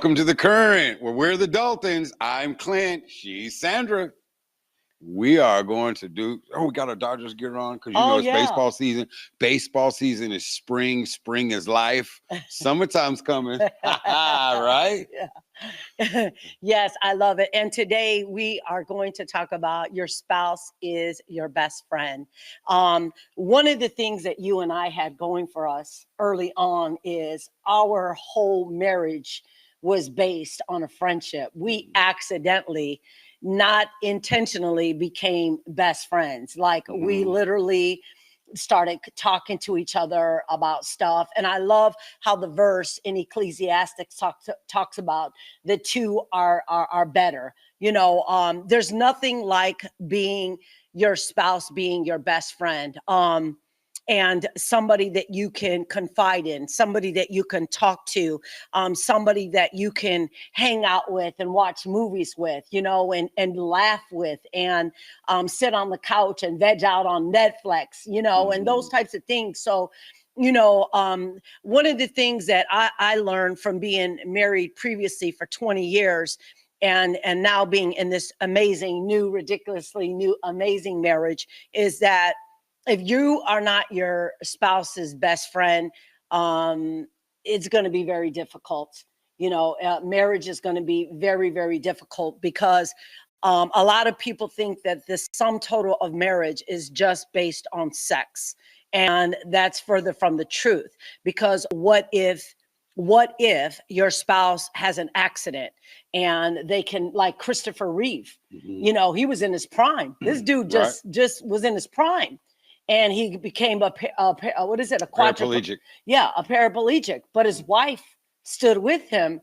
Welcome to The Current, where we're the Daltons. I'm Clint. She's Sandra. We are going to do, we got our Dodgers gear on because it's baseball season. Baseball season is spring. Spring is life. Summertime's coming. Right? Yeah. Yes, I love it. And today we are going to talk about your spouse is your best friend. One of the things that you and I had going for us early on is our whole marriage was based on a friendship. We accidentally, not intentionally, became best friends. Like we literally started talking to each other about stuff. And I love how the verse in Ecclesiastes talks about the two are better. There's nothing like being your spouse, being your best friend. And somebody that you can confide in, somebody that you can talk to, somebody that you can hang out with and watch movies with, and laugh with, and sit on the couch and veg out on Netflix, and those types of things. So, one of the things that I learned from being married previously for 20 years and now being in this amazing, ridiculously new, amazing marriage is that if you are not your spouse's best friend, it's going to be very difficult. Marriage is going to be very, very difficult because a lot of people think that the sum total of marriage is just based on sex. And that's further from the truth, because what if your spouse has an accident and they can, like Christopher Reeve, he was in his prime. This dude just was in his prime. And he became a paraplegic. Yeah, a paraplegic. But his wife stood with him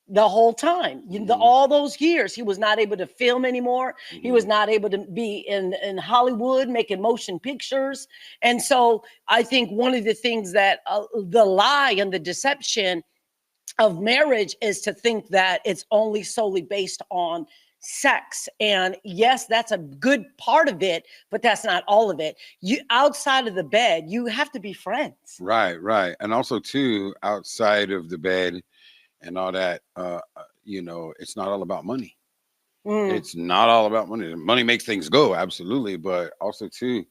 the whole time. All those years, he was not able to film anymore. He was not able to be in Hollywood making motion pictures. And so I think one of the things that the lie and the deception of marriage is to think that it's only solely based on sex. And yes, that's a good part of it, but that's not all of it. You outside of the bed, you have to be friends. Right. And also too, outside of the bed and all that, it's not all about money. It's not all about money. Money makes things go, absolutely. But also too,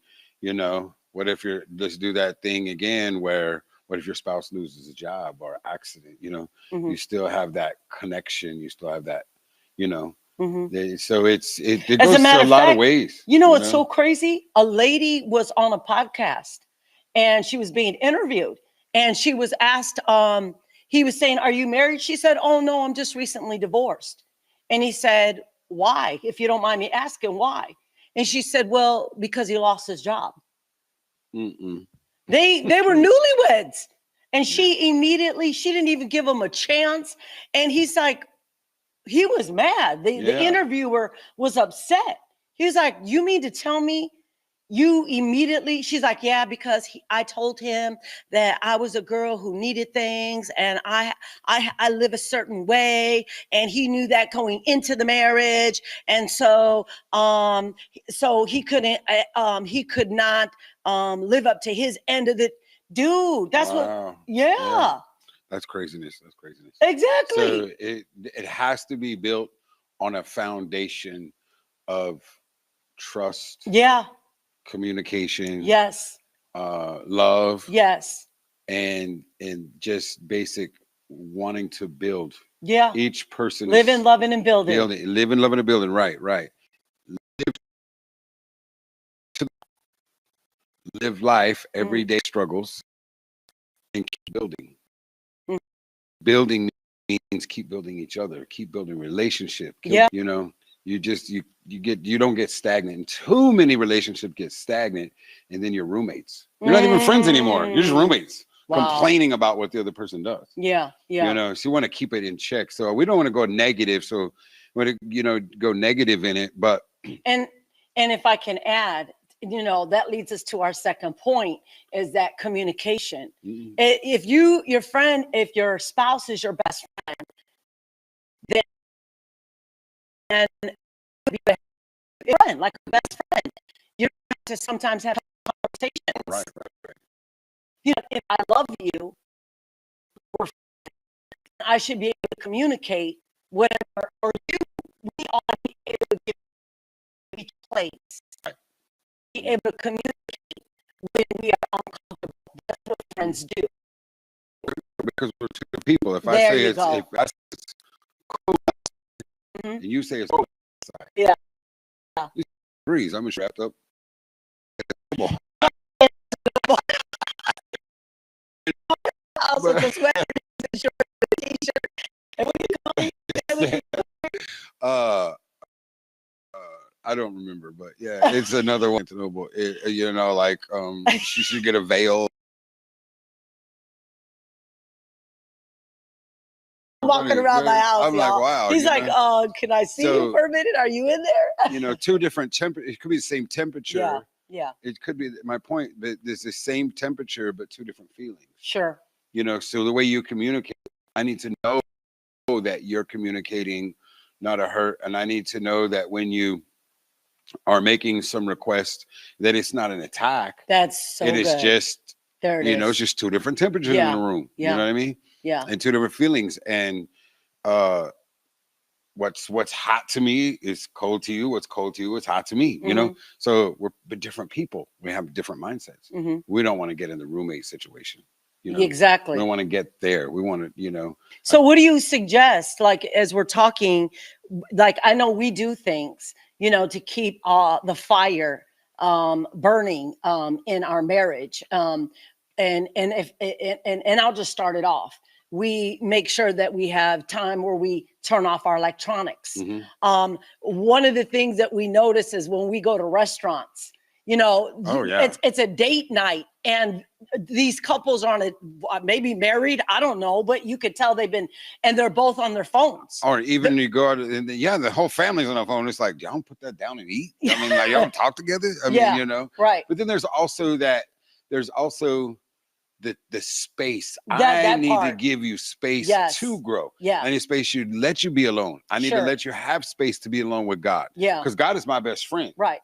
what if let's do that thing again where what if your spouse loses a job or accident? You still have that connection. You still have that, so it goes to a lot of ways. It's so crazy. A lady was on a podcast and she was being interviewed and she was asked, he was saying, "Are you married?" She said, "Oh no, I'm just recently divorced." And he said, "Why? If you don't mind me asking, why?" And she said, "Well, because he lost his job." They were newlyweds. And she didn't even give him a chance. And he's like, he was mad. The interviewer was upset. He was like, "You mean to tell me you immediately?" She's like, "Yeah, because I told him that I was a girl who needed things and I live a certain way. And he knew that going into the marriage. And so he could not live up to his end of the." Dude, that's what. Yeah. That's craziness. Exactly. So it has to be built on a foundation of trust. Yeah. Communication. Yes. Love. Yes. And just basic wanting to build. Yeah. Each person living, loving, and building. Living, loving, and building. Right. Live life, everyday struggles, and keep building. Building means keep building each other, keep building relationship. You don't get stagnant. And too many relationships get stagnant, and then you're roommates. You're not even friends anymore. You're just roommates. Wow. Complaining about what the other person does. Yeah. So you want to keep it in check. So we don't want to go negative. So we want to, go negative in it. But and if I can add, that leads us to our second point, is that communication. If your spouse is your best friend, then be a friend, like a best friend. You have to sometimes have conversations. Right. If I love you, we're I should be able to communicate whatever, or you, we all be able to give each place, be able to communicate when we are uncomfortable. That's what friends do. Because we're two people. If There I say you it's go. if I say it's cold Mhm. and you say it's cold outside, Yeah. you breeze. I'm wrapped up. Also, the sweater, the shirt, the t-shirt, and what do you call it? uh, I don't remember, but yeah, it's another one to know. But you know, like she should get a veil. Walking around my house, I'm like, y'all. wow. He's like, know? Can I see you for a minute? Are you in there? You know, two different temperature. It could be the same temperature. Yeah, yeah. It could be my point, but there's the same temperature, but two different feelings. Sure. You know, so the way you communicate, I need to know that you're communicating, not a hurt, and I need to know that when you are making some request, that it's not an attack. That's so It is good. just, There it you know, is. it's just two different temperatures Yeah, in the room. yeah. You know what I mean? Yeah. And two different feelings. And what's hot to me is cold to you. What's cold to you is hot to me. You know, so we're different people. We have different mindsets. We don't want to get in the roommate situation. You know, Exactly. we don't want to get there. We want to, you know. So what do you suggest, like, as we're talking, like, I know we do things, you know, to keep the fire burning in our marriage. And if and I'll just start it off. We make sure that we have time where we turn off our electronics. One of the things that we notice is when we go to restaurants, you know, it's a date night, and these couples are maybe married, I don't know, but you could tell and they're both on their phones. Or even you go out and the whole family's on the phone. It's like, y'all don't put that down and eat. I mean, like, y'all don't talk together. I mean, you know, right. But then there's also the space. That I need part. to give you space to grow. Yeah. I need space to let you be alone. I need to let you have space to be alone with God. Yeah. Because God is my best friend. Right.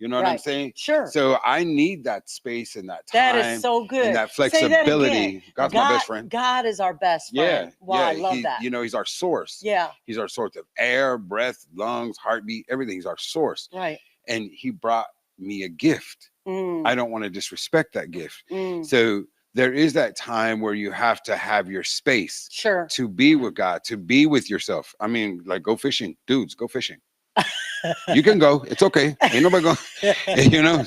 You know what I'm saying? Sure. So I need that space and that time. That is so good. And that flexibility. Say that again. God's my best friend. God is our best friend. Yeah. Wow, I love that. You know, he's our source. Yeah. He's our source of air, breath, lungs, heartbeat, everything. He's our source. Right. And he brought me a gift. I don't want to disrespect that gift. So there is that time where you have to have your space. Sure. To be with God, to be with yourself. I mean, like, go fishing. Dudes, go fishing. You can go. It's okay. Ain't nobody going. You know,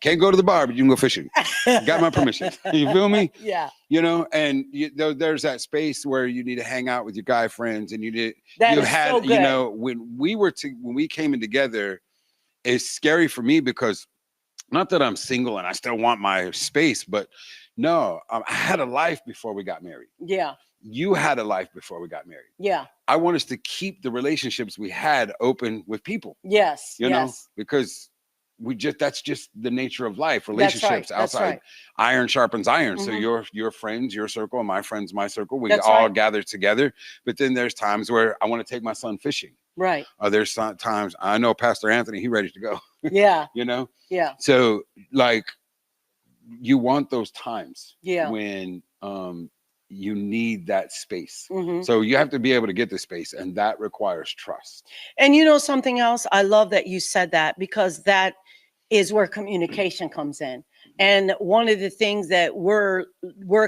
can't go to the bar, but you can go fishing. Got my permission. You feel me? Yeah. You know, and there's that space where you need to hang out with your guy friends, and you had, so you know, when we came in together, it's scary for me because not that I'm single and I still want my space, but no, I had a life before we got married. Yeah. You had a life before we got married. Yeah. I want us to keep the relationships we had open with people. Yes. You know, because that's just the nature of life. Relationships outside. Iron sharpens iron. So your friends, your circle, and my friends, my circle, we all gather together. But then there's times where I want to take my son fishing. Right. There's times I know Pastor Anthony, he ready to go. Yeah. You know? Yeah. So like you want those times when you need that space. So you have to be able to get the space, and that requires trust. And you know something else? I love that you said that, because that is where communication comes in. And one of the things that we're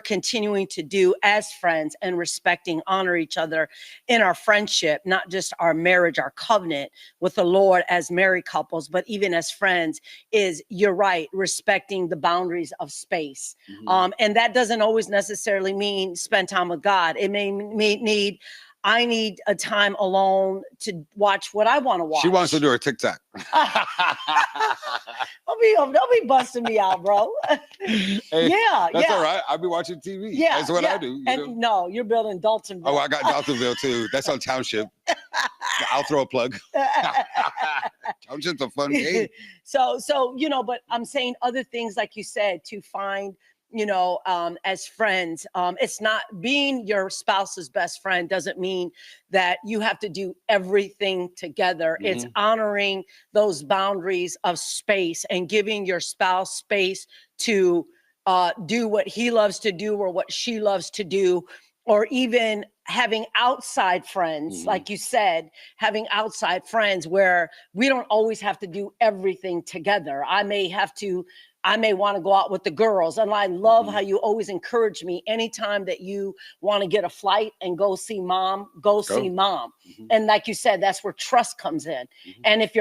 continuing to do as friends and respecting, honor each other in our friendship, not just our marriage, our covenant with the Lord as married couples, but even as friends, is, you're right, respecting the boundaries of space. And that doesn't always necessarily mean spend time with God. It may need, I need a time alone to watch what I want to watch. She wants to do her TikTok. Don't be busting me out, bro. Hey, yeah, that's all right. I'll be watching TV. Yeah, that's what I do. And no, you're building Dalton. Oh, I got Daltonville too. That's on Township. I'll throw a plug. Township's a fun game. So you know, but I'm saying other things, like you said, to find, you know, as friends. It's not being your spouse's best friend doesn't mean that you have to do everything together. It's honoring those boundaries of space and giving your spouse space to do what he loves to do or what she loves to do, or even having outside friends, Mhm. like you said, having outside friends where we don't always have to do everything together. I may want to go out with the girls. And I love Mhm. how you always encourage me anytime that you want to get a flight and go see mom, go see Go. mom. Mhm. And like you said, that's where trust comes in. Mhm. And if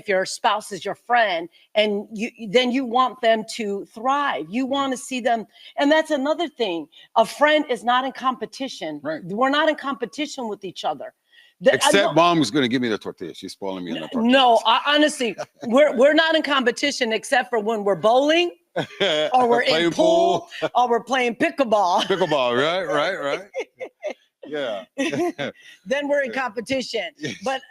your spouse is your friend, and then you want them to thrive. You want to see them. And that's another thing. A friend is not in competition. Right. We're not in competition with each other. Except mom was going to give me the tortilla. She's spoiling me on the tortillas. No, honestly, we're not in competition except for when we're bowling or we're in pool or we're playing pickleball. Pickleball, right. Yeah. Then we're in competition. But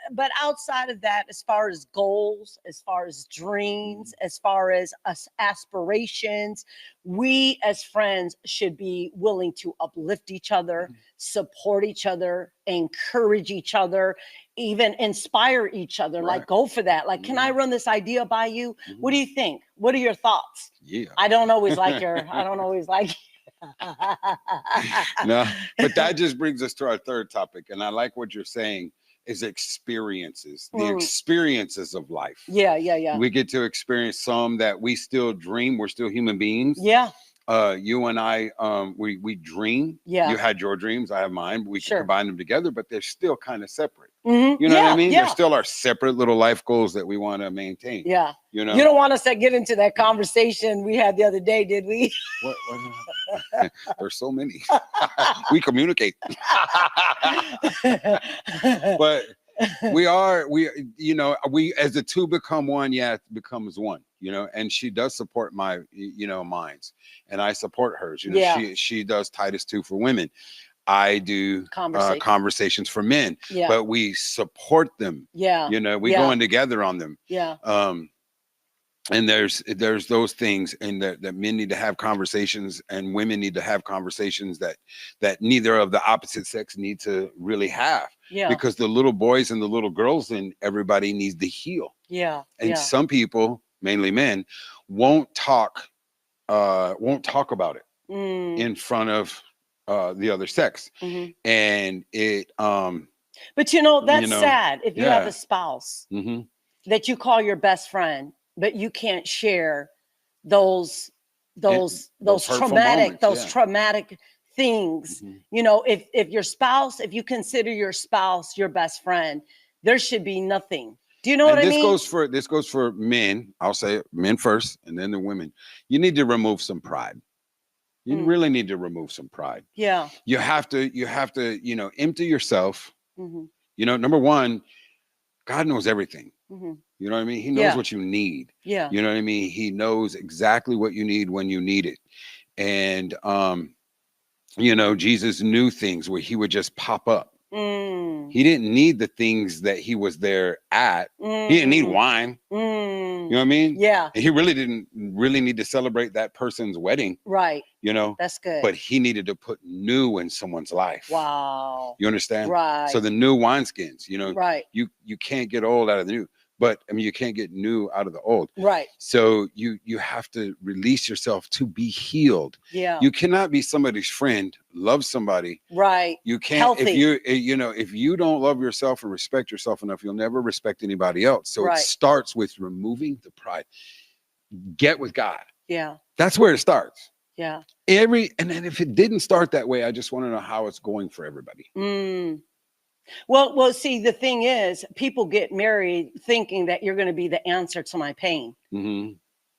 outside of that, as far as goals, as far as dreams, as far as us aspirations, we as friends should be willing to uplift each other, support each other, encourage each other, even inspire each other. Right. Like, go for that. Like, can I run this idea by you? What do you think? What are your thoughts? Yeah. I don't always like No, but that just brings us to our third topic. And I like what you're saying is experiences, the experiences of life. Yeah. We get to experience some that we still dream. We're still human beings. Yeah. You and I, we dream. Yeah. You had your dreams, I have mine. We can combine them together, but they're still kind of separate. Mm-hmm. You know what I mean? Yeah. They're still our separate little life goals that we want to maintain. Yeah. You know, you don't want us to get into that conversation we had the other day, did we? What there's so many. We communicate. But we as the two become one, it becomes one, and she does support my, minds, and I support hers. She does Titus 2 for women. I do conversations for men, but we support them. Yeah. We go in together on them. Yeah. And there's those things, and that men need to have conversations, and women need to have conversations that neither of the opposite sex need to really have. Yeah. Because the little boys and the little girls and everybody needs to heal. Yeah. And some people, mainly men, won't talk about it in front of the other sex. Mm-hmm. And it but that's sad if you have a spouse that you call your best friend, but you can't share those traumatic traumatic things. If your spouse, if you consider your spouse your best friend, there should be nothing. Do you know what I mean? This goes for men. I'll say men first, and then the women. You need to remove some pride. You really need to remove some pride. Yeah. You have to, empty yourself. Number one, God knows everything. You know what I mean? He knows what you need. Yeah. You know what I mean? He knows exactly what you need when you need it. And, Jesus knew things where he would just pop up. He didn't need the things that he was there at. He didn't need wine. You know what I mean? Yeah. And he really didn't need to celebrate that person's wedding. Right. That's good. But he needed to put new in someone's life. Wow. You understand? Right. So the new wineskins, right. You can't get old out of the new. But I mean, you can't get new out of the old. Right. So you have to release yourself to be healed. Yeah. You cannot be somebody's friend, love somebody. Right. You can't. Healthy. If you don't love yourself and respect yourself enough, you'll never respect anybody else. So it starts with removing the pride. Get with God. Yeah. That's where it starts. Yeah. And then if it didn't start that way, I just want to know how it's going for everybody. Well, see, the thing is, people get married thinking that you're going to be the answer to my pain. You're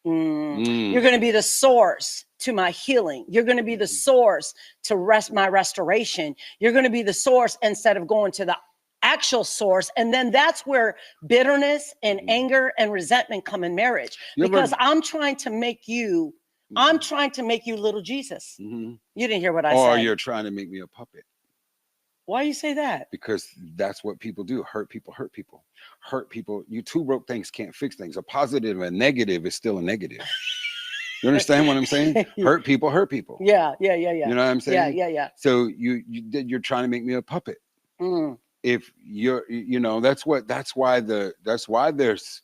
going to be the source to my healing. You're going to be the source to my restoration. You're going to be the source instead of going to the actual source. And then that's where bitterness and anger and resentment come in marriage. Because I'm trying to make you little Jesus. You didn't hear what I said. Or you're trying to make me a puppet. Why you say that? Because that's what people do. Hurt people. You two broke things can't fix things. A positive and a negative is still a negative. You understand what I'm saying? Hurt people. Yeah. You know what I'm saying? Yeah. So you're trying to make me a puppet. If you're, that's why there's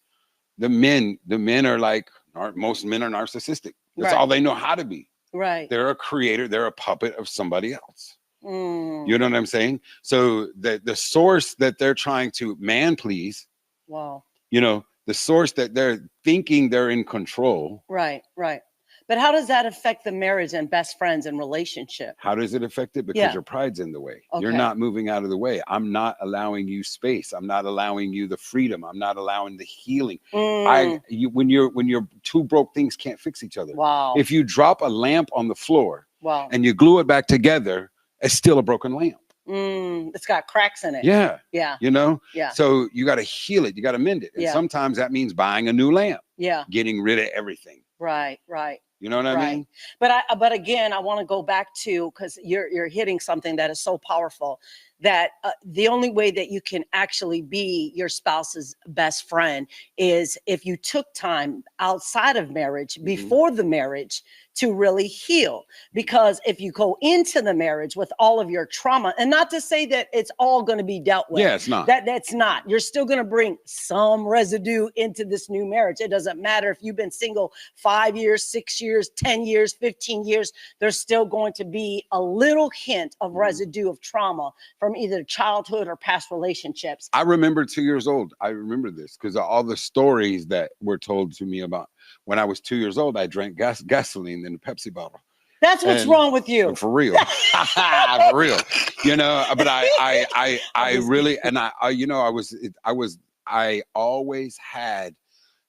the men are like, most men are narcissistic. That's all they know how to be. Right. They're a creator. They're a puppet of somebody else. You know what I'm saying? So the source that they're trying to man please, Wow. you know, the source that they're thinking they're in control. Right, right. But how does that affect the marriage and best friends and relationship? How does it affect it? Because your pride's in the way. You're Okay. not moving out of the way. I'm not allowing you space. I'm not allowing you the freedom. I'm not allowing the healing. When you're two broke things can't fix each other. Wow. If you drop a lamp on the floor Wow. and you glue it back together, it's still a broken lamp. It's got cracks in it. Yeah. Yeah. You know? Yeah. So you got to heal it. You got to mend it. And sometimes that means buying a new lamp. Yeah. Getting rid of everything. Right, right. You know what I mean? But again, I want to go back to, because you're hitting something that is so powerful, that the only way that you can actually be your spouse's best friend is if you took time outside of marriage, before the marriage, to really heal. Because if you go into the marriage with all of your trauma, and not to say that it's all going to be dealt with. Yeah, it's not. That's not. You're still going to bring some residue into this new marriage. It doesn't matter if you've been single 5 years, 6 years, 10 years, 15 years, there's still going to be a little hint of residue of trauma from either childhood or past relationships. I remember 2 years old. I remember this because all the stories that were told to me about when I was 2 years old, I drank gasoline in a Pepsi bottle. That's what's wrong with you. For real. For real. You know, but I really, and I always had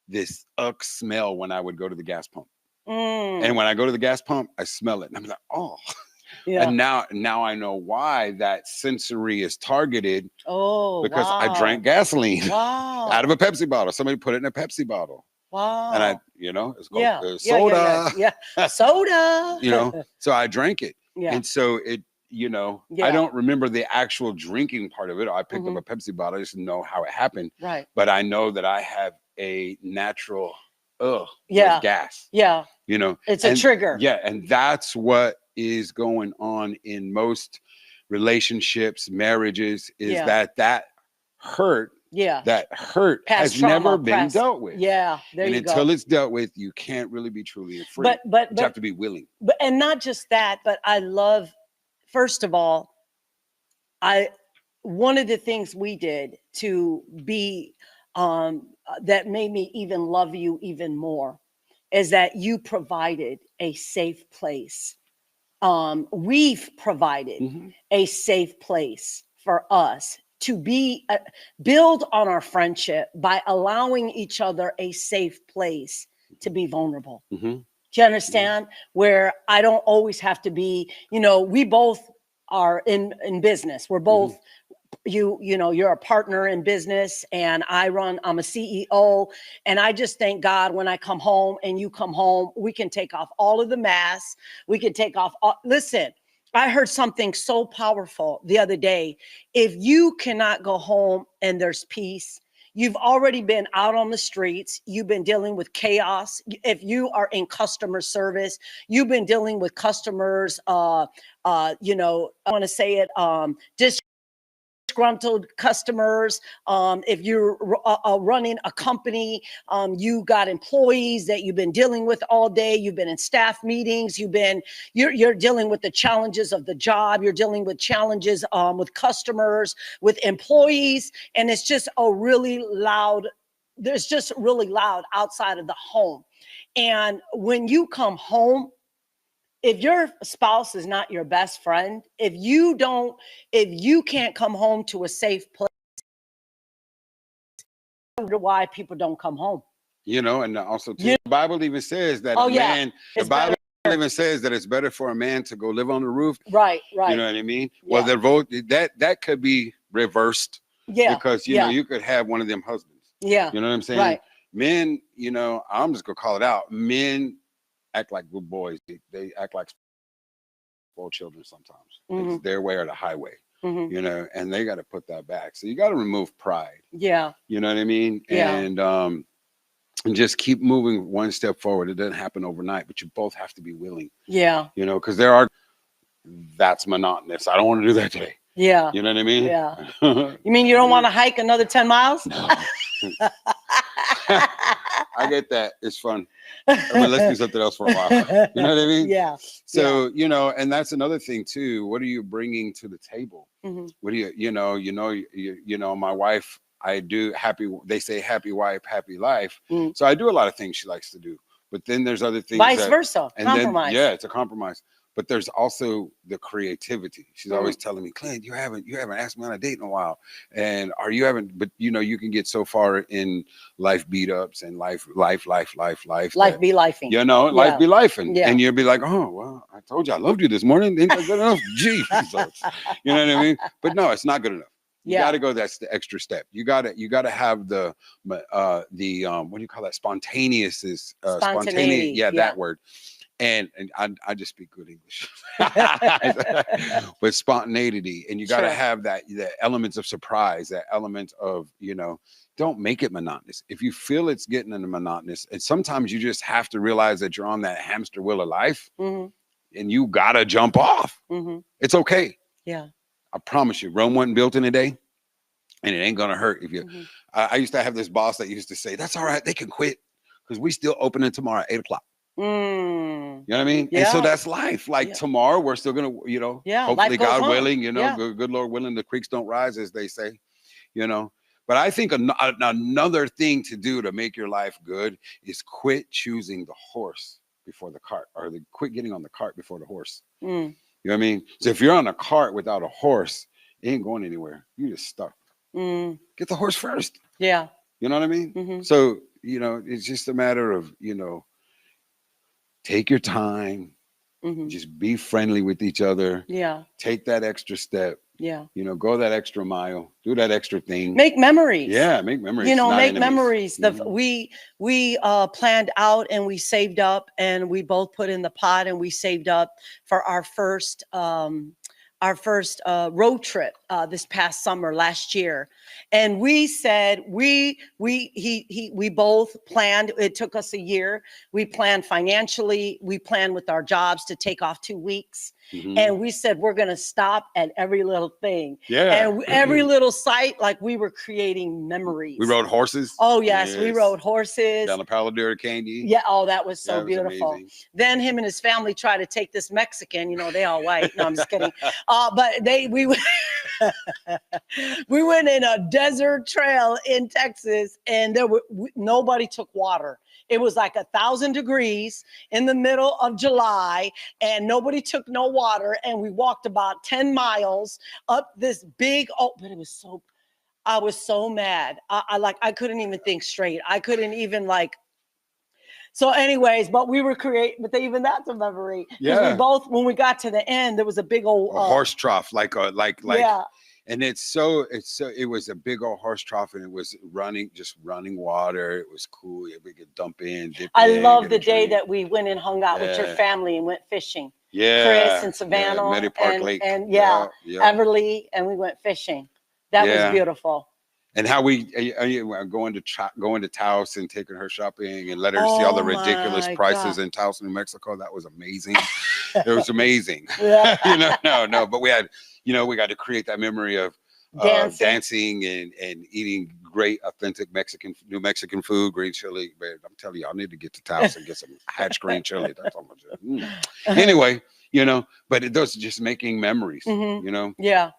this smell when I would go to the gas pump. And when I go to the gas pump, I smell it. And I'm like, oh. Yeah. And now I know why that sensory is targeted. Oh, because I drank gasoline out of a Pepsi bottle. Somebody put it in a Pepsi bottle. Wow. And it's called soda. Yeah. Soda. So I drank it. Yeah. And so it, I don't remember the actual drinking part of it. I picked up a Pepsi bottle. I just know how it happened. Right. But I know that I have a natural with gas. Yeah. It's a trigger. Yeah. And that's what is going on in most relationships, marriages, is that hurt. Yeah. That hurt past has trauma, never been dealt with. Yeah. There and you until go. it's dealt with, you can't really be truly free. But you have to be willing. And not just that, but I love, first of all, one of the things we did to be that made me even love you even more is that you provided a safe place. We've provided a safe place for us to be build on our friendship by allowing each other a safe place to be vulnerable. Do you understand? Where I don't always have to be, we both are in business. We're both, you're a partner in business and I'm a CEO. And I just thank God when I come home and you come home, we can take off all of the masks. We can take off. Listen, I heard something so powerful the other day. If you cannot go home and there's peace, you've already been out on the streets. You've been dealing with chaos. If you are in customer service, you've been dealing with customers, I want to say it, disgruntled customers. If you're running a company, you got employees that you've been dealing with all day. You've been in staff meetings. You're dealing with the challenges of the job. You're dealing with challenges with customers, with employees, and it's just there's just really loud outside of the home. And when you come home, if your spouse is not your best friend, if you can't come home to a safe place, I wonder why people don't come home. And also too, the Bible even says that the Bible even says that it's better for a man to go live on the roof. Right. You know what I mean? Yeah. Well, that could be reversed. Yeah. Because you could have one of them husbands. Yeah. You know what I'm saying? Right. Men, I'm just gonna call it out. Men act like good boys. They act like spoiled children sometimes. It's their way or the highway. And they got to put that back. So you got to remove pride. Yeah. You know what I mean? Yeah. And just keep moving one step forward. It doesn't happen overnight, but you both have to be willing. Yeah. Because that's monotonous. I don't want to do that today. Yeah. You know what I mean? Yeah. You mean you don't want to hike another 10 miles? No. I get that. It's fun. I mean, let's do something else for a while. You know what I mean? Yeah. So, you know, and that's another thing too. What are you bringing to the table? Hmm. What do you know, my wife, I do happy, they say happy wife, happy life. Mm. So I do a lot of things she likes to do. But then there's other things Vice that, versa. and then, Compromise. yeah, it's a compromise. But there's also the creativity. She's always Mm. telling me, Clint, you haven't asked me on a date in a while. And are you haven't, but you know, you can get so far in life beat ups and life Life that, be lifing. you know, life Yeah. be life. And Yeah. you'll be like, oh, well, I told you I loved you this morning. Ain't that good enough? Gee, you know what I mean? But no, it's not good enough. You got Yeah. to go. That's the extra step. You got to have the what do you call that? Spontaneous. Spontaneity. Yeah, Yeah. that word. And I just speak good English, but spontaneity, and you got to Sure. have that the elements of surprise, that element of, you know, don't make it monotonous. If you feel it's getting into monotonous, and sometimes you just have to realize that you're on that hamster wheel of life, Hmm. and you gotta jump off. Hmm. It's okay. Yeah. I promise you, Rome wasn't built in a day, and it ain't gonna hurt if you. Hmm. I used to have this boss that used to say, "That's all right, they can quit because we still opening tomorrow at 8 o'clock." Mm. You know what I mean? And so Yeah. that's life. Like Yeah. tomorrow, we're still gonna, you know, Yeah. hopefully Life goes God on. willing, you know, Yeah. good Lord willing, the creeks don't rise, as they say, you know. But I think another thing to do to make your life good is quit choosing the horse before the cart, or quit getting on the cart before the horse. Mm. You know what I mean? So if you're on a cart without a horse, it ain't going anywhere. You just stuck. Mm. Get the horse first. Yeah. You know what I mean? Hmm. So, you know, it's just a matter of, you know, take your time, Hmm. just be friendly with each other, Yeah. take that extra step, Yeah. you know, go that extra mile, do that extra thing. Make memories. Yeah, make memories, You know, not make enemies. memories. Mhm. We planned out and we saved up and we both put in the pot and we saved up for our first road trip this past summer last year. And we said we both planned. It took us a year. We planned financially. We planned with our jobs to take off 2 weeks. Mhm. And we said we're going to stop at every little thing. Yeah. And every little site, like we were creating memories. We rode horses. Oh, yes. We rode horses. Down the Paladura Canyon. Yeah. Oh, that was so Yeah, it was beautiful. amazing. Then him and his family tried to take this Mexican, you know, they all white. No, I'm just kidding. But we we went in a desert trail in Texas, and nobody took water. It was like 1,000 degrees in the middle of July, and nobody took no water. And we walked about 10 miles up this big. Oh, but it was so. I was so mad. I couldn't even think straight. I couldn't even like. So, anyways, but we were but even that's a memory because we Yeah. both, when we got to the end, there was a big old A horse trough, like yeah. and it was a big old horse trough, and it was just running water. It was cool. We could dump in, dip I in, love get the a day drink. that we went and hung out with your Yeah. family and went fishing. Yeah. Chris and Yeah, Savannah Meddy Park and Lake. and yeah, Yeah. Everly, and we went fishing. That was Yeah. beautiful. And how we going to Taos and taking her shopping and let her see all the Oh ridiculous my prices God. in Taos, New Mexico. That was amazing. It was amazing. Yeah. You know, no, but we had, you know, we got to create that memory of dancing and eating great, authentic New Mexican food, green chili. Man, I'm telling you, I need to get to Taos and get some Hatch green chili. That's all much. Anyway, you know, but those just making memories, Mhm. you know. Yeah.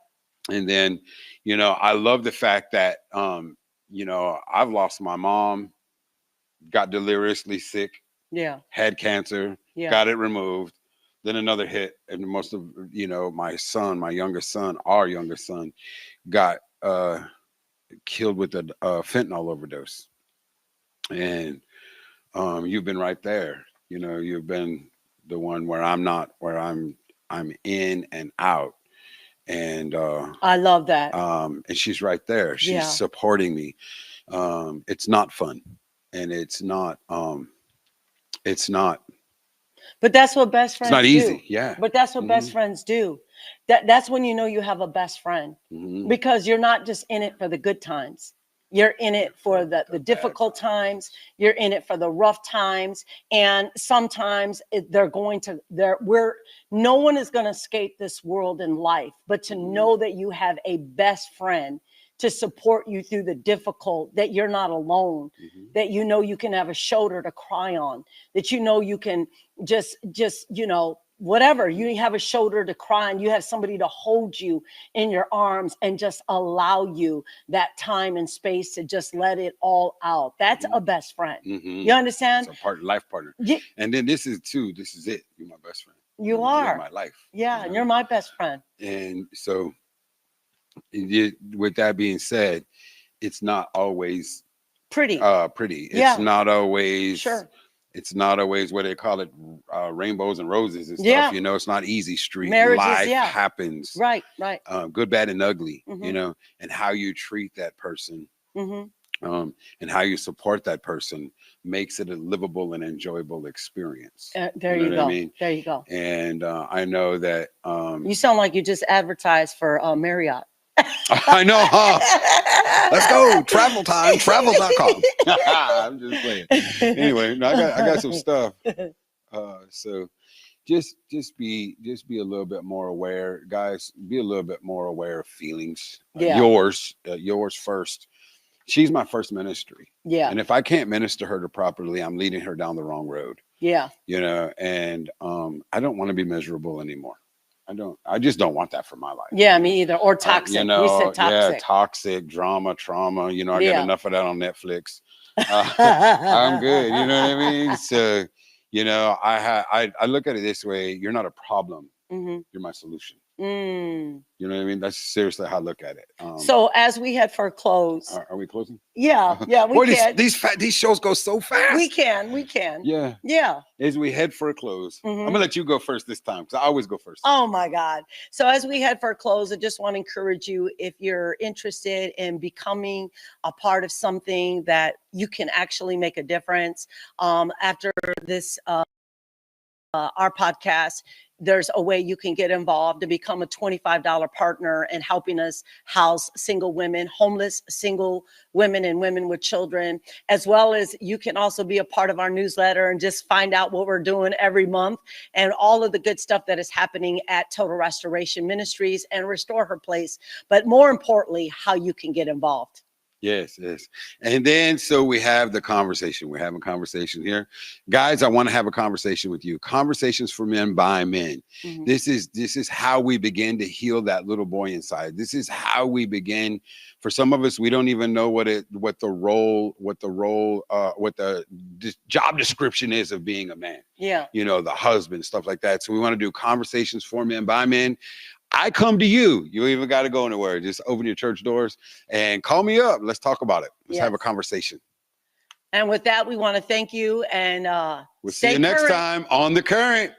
And then, you know, I love the fact that, you know, I've lost my mom, got deliriously sick, Yeah. had cancer, Yeah. got it removed, then another hit, and most of, you know, my son, my youngest son, our youngest son, got killed with a fentanyl overdose. And you've been right there. You know, you've been the one where I'm in and out. And I love that. and she's right there. She's Yeah. supporting me. It's not fun, and it's not But that's what best it's not friends easy. do. Yeah. But that's what best Mhm. friends do. That's when you know you have a best friend, Mhm. because you're not just in it for the good times. You're in it for the bad difficult times. You're in it for the rough times. And sometimes they're going to no one is going to escape this world in life, but to Mhm. know that you have a best friend to support you through the difficult, that you're not alone, that you know you can have a shoulder to cry on, that you know you can just whatever, you have a shoulder to cry on, you have somebody to hold you in your arms and just allow you that time and space to just let it all out. That's a best friend. You understand? It's a life partner. Yeah. And then this is it. You're my best friend. You are. You're my life. Yeah, and you're my best friend. And so with that being said, it's not always pretty. It's not always sure. It's not always what they call it, rainbows and roses and stuff. You know, it's not easy street. Marriages, life happens. Right. Good, bad, and ugly. You know, and how you treat that person, and how you support that person makes it a livable and enjoyable experience. There you go. I mean? There you go. And I know that you sound like you just advertised for Marriott. I know, huh? Let's go. Travel time. Travel.com. I'm just playing. Anyway, no, I got some stuff. So just be a little bit more aware, guys. Be a little bit more aware of feelings. Yours first. She's my first ministry. Yeah. And if I can't minister her properly, I'm leading her down the wrong road. Yeah. You know, and I don't want to be miserable anymore. I just don't want that for my life. Yeah, me either. Or toxic. You know, we said toxic. Yeah, toxic, drama, trauma. You know, I get enough of that on Netflix. I'm good. You know what I mean? So, you know, I look at it this way. You're not a problem. You're my solution. You know what I mean? That's seriously how I look at it. So as we head for a close. Are we closing? Yeah, we can. These shows go so fast. We can. Yeah. As we head for a close, I'm going to let you go first this time because I always go first. Oh, my God. So as we head for a close, I just want to encourage you, if you're interested in becoming a part of something that you can actually make a difference after this, our podcast, there's a way you can get involved to become a $25 partner in helping us house single women, homeless single women and women with children, as well as you can also be a part of our newsletter and just find out what we're doing every month and all of the good stuff that is happening at Total Restoration Ministries and Restore Her Place. But more importantly, how you can get involved. Yes. And then, so we have the conversation. We're having conversation here. Guys, I want to have a conversation with you. Conversations for Men by Men. This is how we begin to heal that little boy inside. This is how we begin. For some of us, we don't even know what the job description is of being a man. Yeah. You know, the husband, stuff like that. So we want to do conversations for men by men. I come to you. You even got to go anywhere. Just open your church doors and call me up. Let's talk about it. Let's have a conversation. And with that, we want to thank you. And we'll see you next time on The Current.